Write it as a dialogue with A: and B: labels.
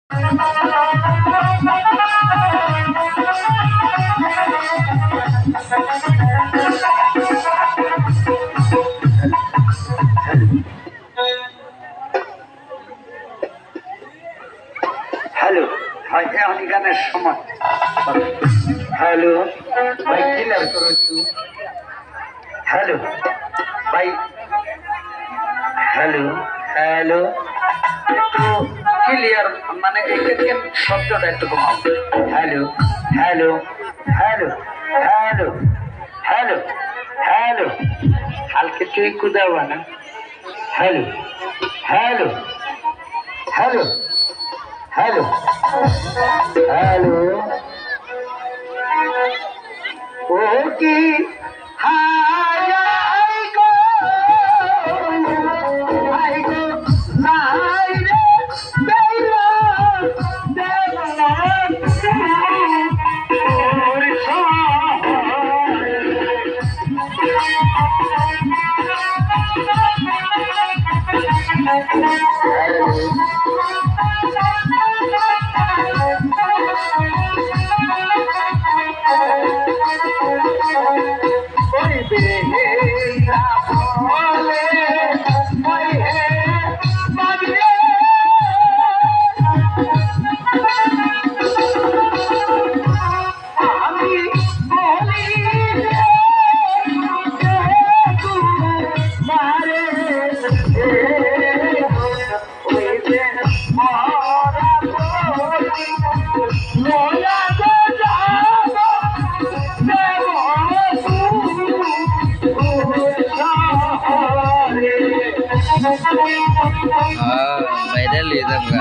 A: Hello ভাই, এখন গানের সময়। হ্যালো ভাই, ক্লিয়ার করো একটু। হ্যালো ভাই, হ্যালো হ্যালো, একটু ক্লিয়ার, মানে শব্দটা একটু কমাও। Hello hello hello hello hello hello, হালকা তুই কুদাবা না। Hello hello hello hello hello, ও কি হাই গো, হাই গো নাই রে বেলা দেবলা
B: ভাইরাল হয়ে যাবো।